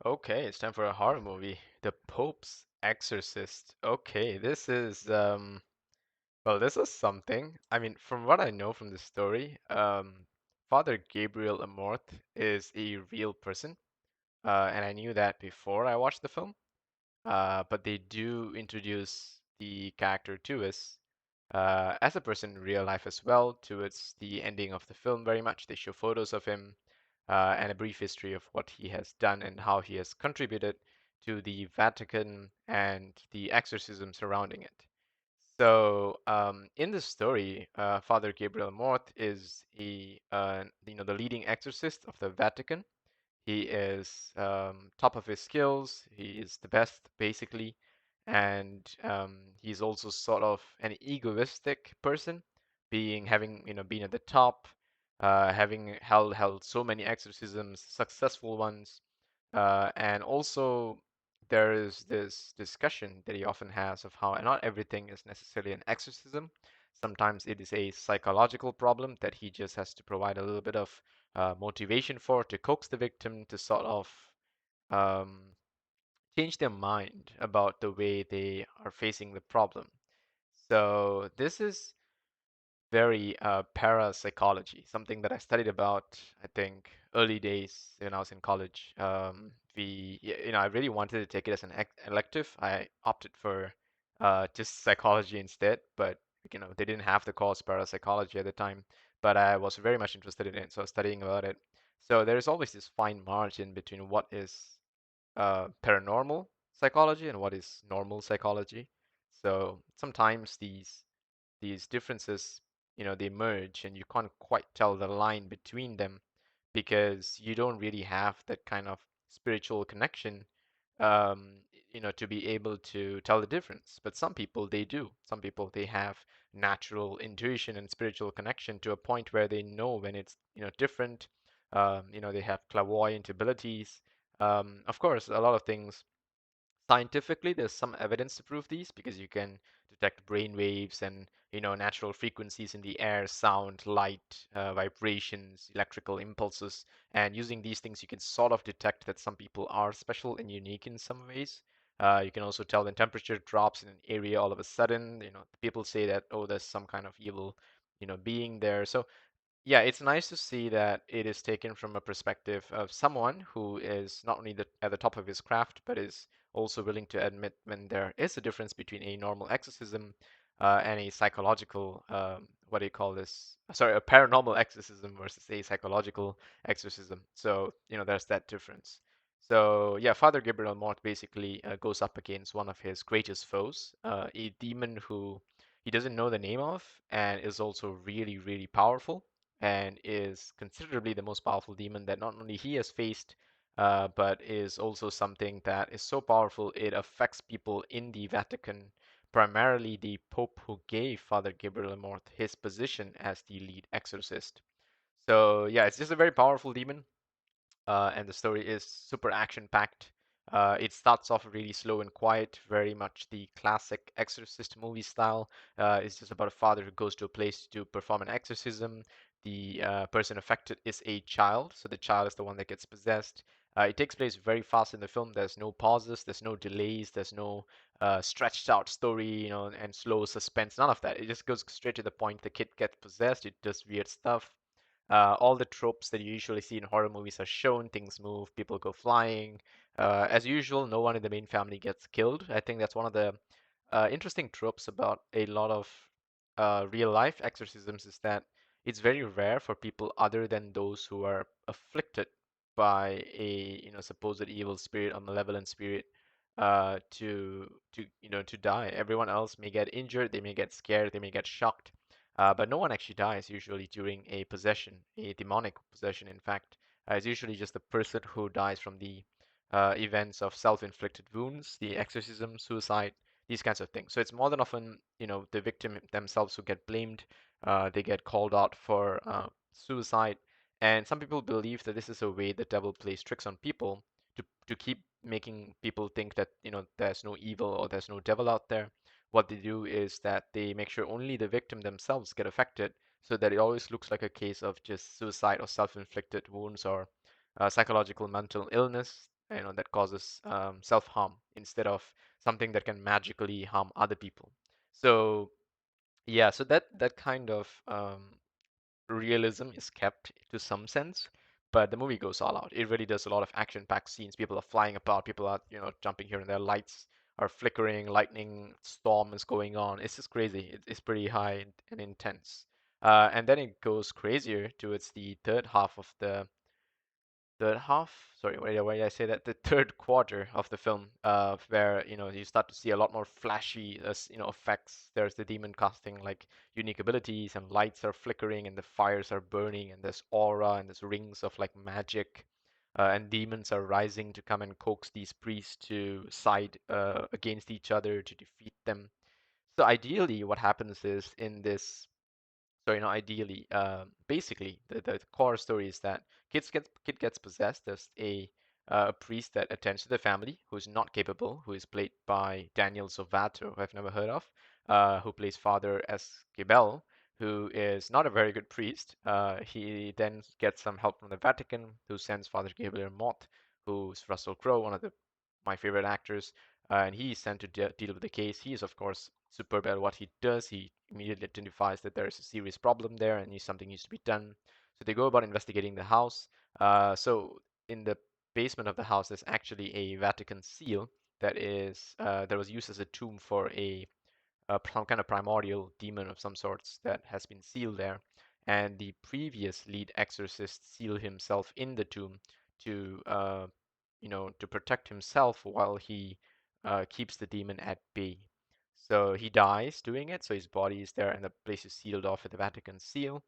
Okay, it's time for a horror movie. The Pope's Exorcist. Okay, this is something. I mean, from what I know from the story, Father Gabriel Amorth is a real person, and I knew that before I watched the film. But they do introduce the character to us as a person in real life as well, towards the ending of the film very much. They show photos of him and a brief history of what he has done and how he has contributed to the Vatican and the exorcism surrounding it. So, in the story, Father Gabriel Mort is the leading exorcist of the Vatican. He is top of his skills. He is the best, basically, and he's also sort of an egoistic person, being having been at the top, having held so many exorcisms, successful ones, and also there is this discussion that he often has of how not everything is necessarily an exorcism. Sometimes it is a psychological problem that he just has to provide a little bit of motivation for to coax the victim to sort of um, change their mind about the way they are facing the problem. So this is very parapsychology, something that I studied about, I think, early days when I was in college. I really wanted to take it as an elective. I opted for just psychology instead, but they didn't have the course parapsychology at the time. But I was very much interested in it, so I was studying about it. So there's always this fine margin between what is paranormal psychology and what is normal psychology. So sometimes these differences, they merge and you can't quite tell the line between them because you don't really have that kind of spiritual connection, um, to be able to tell the difference. But some people, they do. Some people, they have natural intuition and spiritual connection to a point where they know when it's, different. They have clairvoyant abilities. Of course, a lot of things scientifically there's some evidence to prove these because you can detect brain waves and natural frequencies in the air, sound, light, vibrations, electrical impulses, and using these things you can sort of detect that some people are special and unique in some ways. You can also tell when temperature drops in an area all of a sudden. People say that, oh, there's some kind of evil being there. So yeah, it's nice to see that it is taken from a perspective of someone who is not only at the top of his craft, but is also willing to admit when there is a difference between a normal exorcism and a psychological, what do you call this? Sorry, a paranormal exorcism versus a psychological exorcism. So, there's that difference. So, yeah, Father Gabriel Mort basically goes up against one of his greatest foes, a demon who he doesn't know the name of and is also really, really powerful and is considerably the most powerful demon that not only he has faced, but is also something that is so powerful it affects people in the Vatican, primarily the Pope who gave Father Gabriel Amorth his position as the lead exorcist. So yeah, it's just a very powerful demon, and the story is super action packed. It starts off really slow and quiet, very much the classic Exorcist movie style. It's just about a father who goes to a place to perform an exorcism. The person affected is a child, so the child is the one that gets possessed. It takes place very fast in the film. There's no pauses, there's no delays, there's no stretched out story, and slow suspense. None of that. It just goes straight to the point. The kid gets possessed. It does weird stuff. All the tropes that you usually see in horror movies are shown. Things move, people go flying. As usual, no one in the main family gets killed. I think that's one of the interesting tropes about a lot of real life exorcisms is that it's very rare for people other than those who are afflicted by a supposed evil spirit or malevolent spirit to die. Everyone else may get injured, they may get scared, they may get shocked, but no one actually dies usually during a possession, a demonic possession. In fact, it's usually just the person who dies from the events of self-inflicted wounds, the exorcism, suicide, these kinds of things. So it's more than often, the victim themselves who get blamed. They get called out for suicide, and some people believe that this is a way the devil plays tricks on people to keep making people think that there's no evil or there's no devil out there. What they do is that they make sure only the victim themselves get affected, so that it always looks like a case of just suicide or self-inflicted wounds or psychological mental illness. that causes self-harm instead of something that can magically harm other people. So yeah, so that kind of realism is kept to some sense, but the movie goes all out. It really does a lot of action-packed scenes. People are flying apart, people are, jumping here and there, lights are flickering, lightning storm is going on. It's just crazy. It's pretty high and intense. And then it goes crazier towards the third half, sorry, why did I say that? The third quarter of the film, where you start to see a lot more flashy, effects. There's the demon casting like unique abilities, and lights are flickering, and the fires are burning, and there's aura, and there's rings of like magic, and demons are rising to come and coax these priests to side against each other to defeat them. So ideally, what happens is in this so, ideally, basically, the core story is that kid gets possessed. There's a priest that attends to the family who's not capable, who is played by Daniel Zovato, who I've never heard of, who plays Father Esquibel, who is not a very good priest. He then gets some help from the Vatican, who sends Father Gabriel Mott, who's Russell Crowe, one of my favorite actors, and he's sent to deal with the case. He is, of course, superb at what he does. He immediately identifies that there is a serious problem there and something needs to be done. So they go about investigating the house. So in the basement of the house, there's actually a Vatican seal that was used as a tomb for some kind of primordial demon of some sorts that has been sealed there. And the previous lead exorcist sealed himself in the tomb to, to protect himself while he keeps the demon at bay. So he dies doing it. So his body is there, and the place is sealed off with the Vatican seal.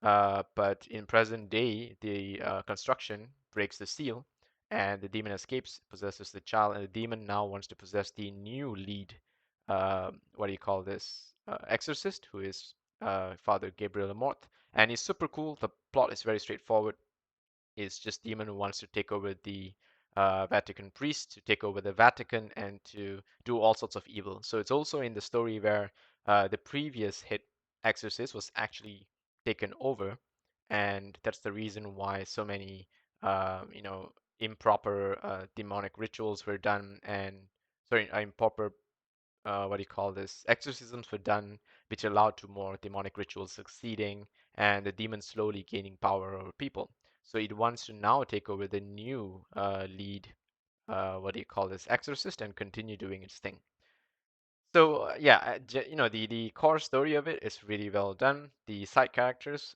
But in present day, the construction breaks the seal, and the demon escapes, possesses the child, and the demon now wants to possess the new lead. What do you call this? Exorcist, who is Father Gabriel Amort, and he's super cool. The plot is very straightforward. It's just demon who wants to take over the Vatican priest, to take over the Vatican, and to do all sorts of evil. So it's also in the story where the previous hit exorcist was actually taken over, and that's the reason why so many, improper demonic rituals were done, and sorry, improper what do you call this? Exorcisms were done, which allowed to more demonic rituals succeeding and the demon slowly gaining power over people. So it wants to now take over the new lead, what do you call this, exorcist, and continue doing its thing. So yeah, the core story of it is really well done. The side characters,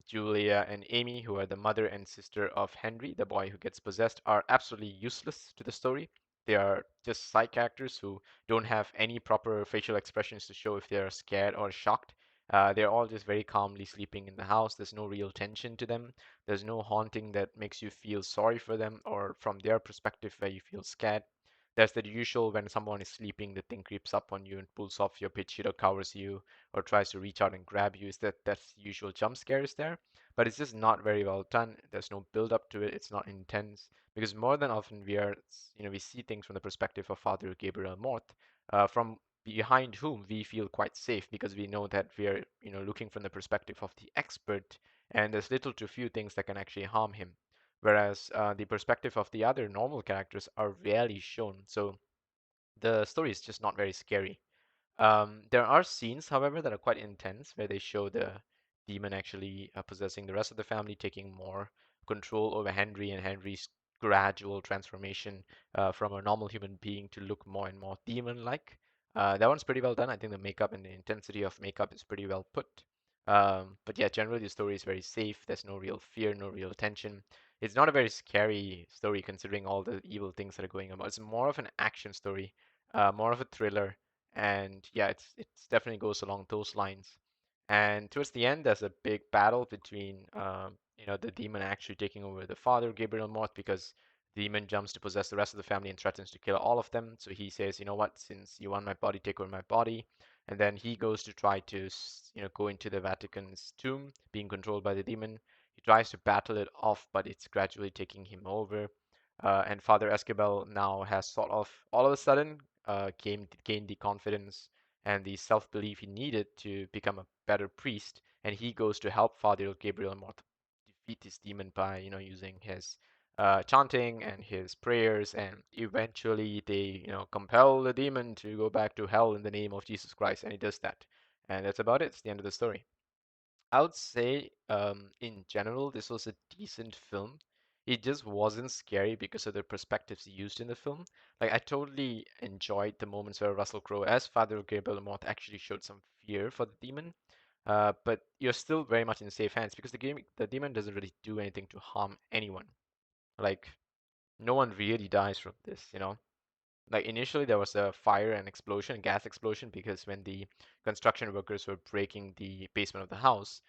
Julia and Amy, who are the mother and sister of Henry, the boy who gets possessed, are absolutely useless to the story. They are just side characters who don't have any proper facial expressions to show if they're scared or shocked. They're all just very calmly sleeping in the house. There's no real tension to them. There's no haunting that makes you feel sorry for them or from their perspective where you feel scared. There's the usual when someone is sleeping, the thing creeps up on you and pulls off your bedsheet or covers you or tries to reach out and grab you. Is that's the usual jump scares there, but it's just not very well done. There's no build up to it. It's not intense because more than often we see things from the perspective of Father Gabriel Mort, from behind whom we feel quite safe because we know that we are looking from the perspective of the expert, and there's little to few things that can actually harm him, whereas the perspective of the other normal characters are rarely shown. So the story is just not very scary. There are scenes, however, that are quite intense where they show the demon actually possessing the rest of the family, taking more control over Henry and Henry's gradual transformation from a normal human being to look more and more demon-like. That one's pretty well done. I think the makeup and the intensity of makeup is pretty well put. But yeah, generally the story is very safe. There's no real fear, no real tension. It's not a very scary story considering all the evil things that are going on. It's more of an action story, more of a thriller, and yeah, it's definitely goes along those lines. And towards the end, there's a big battle between the demon actually taking over the father, Gabriel Morth, because the demon jumps to possess the rest of the family and threatens to kill all of them. So he says, you know what, since you want my body, take over my body. And then he goes to try to go into the Vatican's tomb, being controlled by the demon. He tries to battle it off, but it's gradually taking him over. And Father Esquibel now has sort of all of a sudden gained the confidence and the self-belief he needed to become a better priest, and he goes to help Father Gabriel Mort defeat this demon by using his chanting and his prayers, and eventually they, compel the demon to go back to hell in the name of Jesus Christ, and he does that. And that's about it. It's the end of the story. I would say, in general, this was a decent film. It just wasn't scary because of the perspectives used in the film. Like, I totally enjoyed the moments where Russell Crowe, as Father Gabriel Amorth, actually showed some fear for the demon. But you're still very much in safe hands because the demon doesn't really do anything to harm anyone. Like, no one really dies from this. Like initially there was a fire and explosion, gas explosion, because when the construction workers were breaking the basement of the house,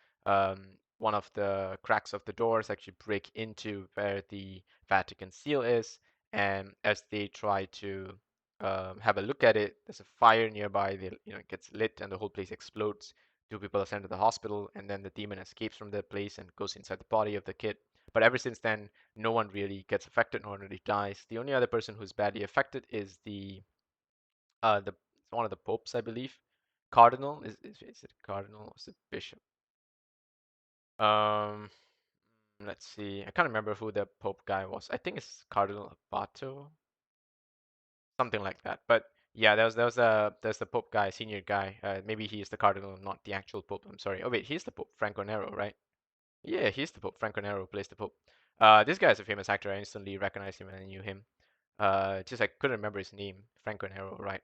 one of the cracks of the doors actually break into where the Vatican seal is, and as they try to have a look at it, there's a fire nearby. It gets lit and the whole place explodes. Two people are sent to the hospital, and then the demon escapes from the place and goes inside the body of the kid. But ever since then, no one really gets affected, no one really dies. The only other person who's badly affected is the one of the popes, I believe. Cardinal is it cardinal or is it bishop? Um, let's see. I can't remember who the pope guy was. I think it's Cardinal Abato, something like that. But yeah, there's the pope guy, senior guy. Maybe he is the cardinal, not the actual pope. I'm sorry. Oh wait, he's the pope, Franco Nero, right? Yeah, he's the pope. Franco Nero plays the pope. This guy is a famous actor. I instantly recognized him and I knew him. Just I couldn't remember his name. Franco Nero, right?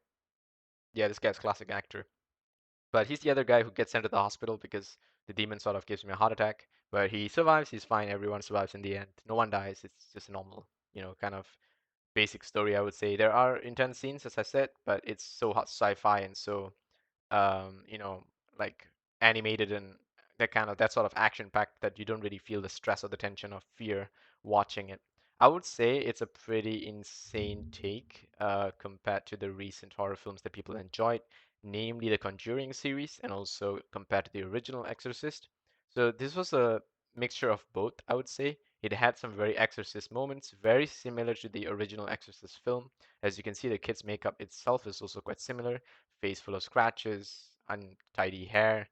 Yeah, this guy's a classic actor. But he's the other guy who gets sent to the hospital because the demon sort of gives him a heart attack. But he survives. He's fine. Everyone survives in the end. No one dies. It's just a normal, kind of basic story. I would say there are intense scenes, as I said, but it's so hot sci-fi and so um, you know, like animated and that sort of action packed that you don't really feel the stress or the tension or fear watching it. I would say it's a pretty insane take compared to the recent horror films that people enjoyed, namely the Conjuring series and also compared to the original Exorcist. So this was a mixture of both, I would say. It had some very Exorcist moments, very similar to the original Exorcist film. As you can see, the kid's makeup itself is also quite similar, face full of scratches, untidy hair,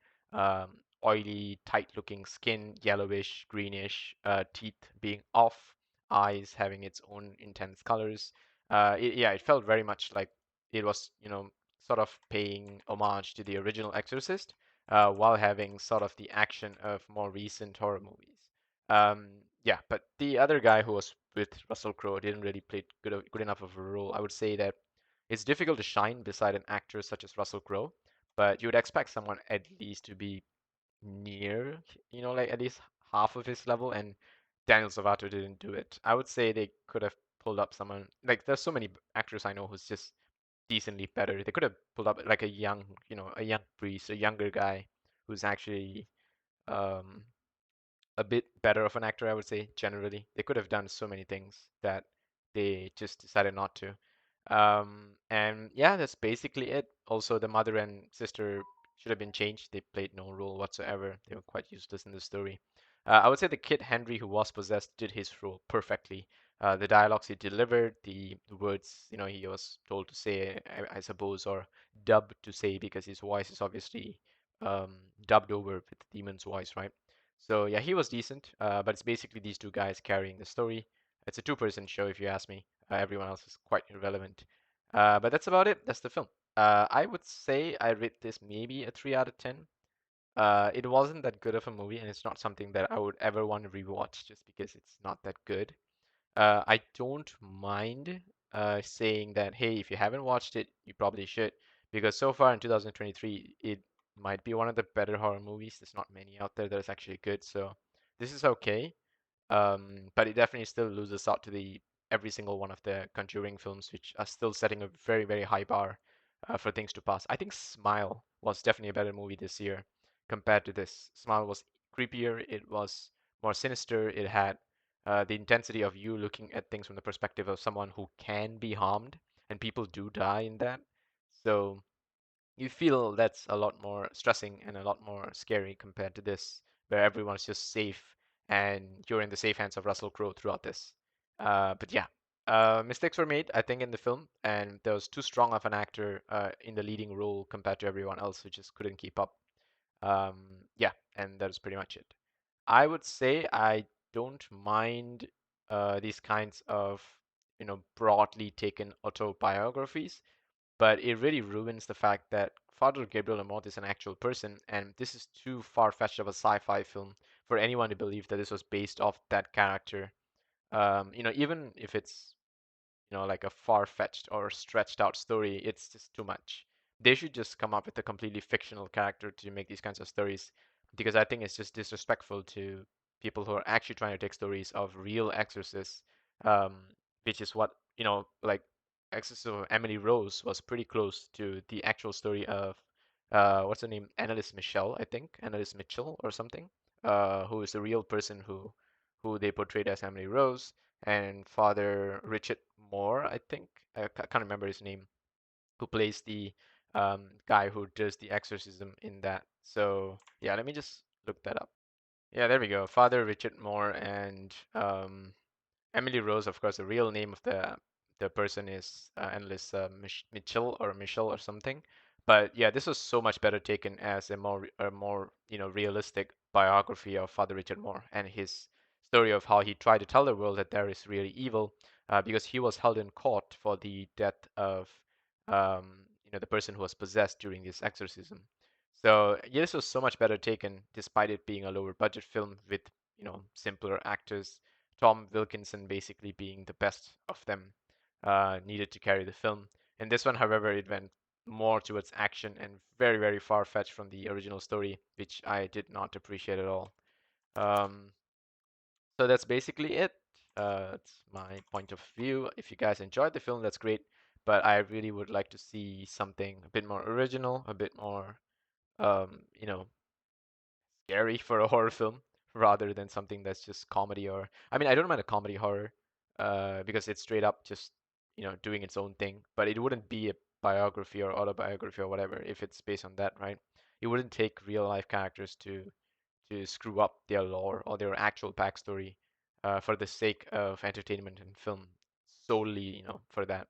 oily, tight-looking skin, yellowish, greenish, teeth being off, eyes having its own intense colors. Yeah, it felt very much like it was, sort of paying homage to the original Exorcist, while having sort of the action of more recent horror movies. Yeah, but the other guy who was with Russell Crowe didn't really play good enough of a role. I would say that it's difficult to shine beside an actor such as Russell Crowe, but you would expect someone at least to be near, like at least half of his level, and Daniel Salvato didn't do it. I would say they could have pulled up someone, like there's so many actors I know who's just decently better. They could have pulled up like a young priest, a younger guy who's actually um a bit better of an actor, I would say, generally. They could have done so many things that they just decided not to. And yeah, that's basically it. Also, the mother and sister should have been changed. They played no role whatsoever. They were quite useless in the story. I would say the kid Henry who was possessed did his role perfectly. The dialogues he delivered, the words, he was told to say, I suppose, or dubbed to say because his voice is obviously um, dubbed over with the demon's voice, right? So yeah, he was decent, but it's basically these two guys carrying the story. It's a two-person show, if you ask me. Everyone else is quite irrelevant. But that's about it. That's the film. I would say I rate this maybe a 3 out of 10. It wasn't that good of a movie, and it's not something that I would ever want to rewatch just because it's not that good. I don't mind saying that, hey, if you haven't watched it, you probably should, because so far in 2023, it might be one of the better horror movies. There's not many out there that is actually good, so this is okay. But it definitely still loses out to the every single one of the Conjuring films, which are still setting a very, very high bar for things to pass. I think Smile was definitely a better movie this year compared to this. Smile was creepier, it was more sinister, it had the intensity of you looking at things from the perspective of someone who can be harmed, and people do die in that. So you feel that's a lot more stressing and a lot more scary compared to this, where everyone's just safe and you're in the safe hands of Russell Crowe throughout this. But yeah, mistakes were made, I think, in the film, and there was too strong of an actor in the leading role compared to everyone else who just couldn't keep up. Yeah, and that was pretty much it. I would say I don't mind these kinds of, broadly taken autobiographies, but it really ruins the fact that Father Gabriel Amorth is an actual person, and this is too far-fetched of a sci-fi film for anyone to believe that this was based off that character. Even if it's like a far-fetched or stretched out story, it's just too much. They should just come up with a completely fictional character to make these kinds of stories, because I think it's just disrespectful to people who are actually trying to take stories of real exorcists, um, which is what, like Exorcist of Emily Rose was pretty close to the actual story of, what's her name? Annalise Michelle, I think. Annalise Mitchell or something, who is the real person who they portrayed as Emily Rose, and Father Richard Moore, I think. I can't remember his name, who plays the guy who does the exorcism in that. So yeah, let me just look that up. Yeah, there we go. Father Richard Moore and Emily Rose, of course, the real name of the person is Annalise Mitchell or Michelle or something. But yeah, this was so much better taken as a more realistic biography of Father Richard Moore and his story of how he tried to tell the world that there is really evil, because he was held in court for the death of the person who was possessed during this exorcism. So yeah, this was so much better taken, despite it being a lower budget film with simpler actors. Tom Wilkinson basically being the best of them, needed to carry the film. In this one, however, it went more towards action and very, very far-fetched from the original story, which I did not appreciate at all. Um, so that's basically it. That's my point of view. If you guys enjoyed the film, that's great. But I really would like to see something a bit more original, a bit more, um, you know, scary for a horror film rather than something that's just comedy. Or I mean, I don't mind a comedy horror, because it's straight up just doing its own thing, but it wouldn't be a biography or autobiography or whatever if it's based on that, right? You wouldn't take real life characters to screw up their lore or their actual backstory, for the sake of entertainment and film solely, for that.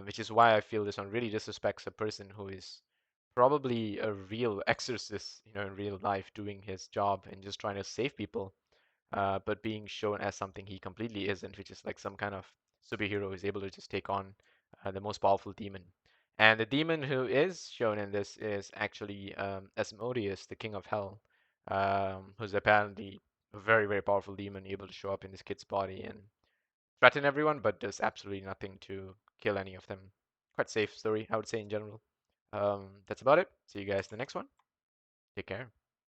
Which is why I feel this one really disrespects a person who is probably a real exorcist, in real life, doing his job and just trying to save people, but being shown as something he completely isn't, which is like some kind of superhero who's able to just take on the most powerful demon. And the demon who is shown in this is actually Asmodeus, the king of hell, who's apparently a very, very powerful demon able to show up in this kid's body and threaten everyone, but does absolutely nothing to kill any of them. Quite safe story, I would say, in general. That's about it. See you guys in the next one. Take care.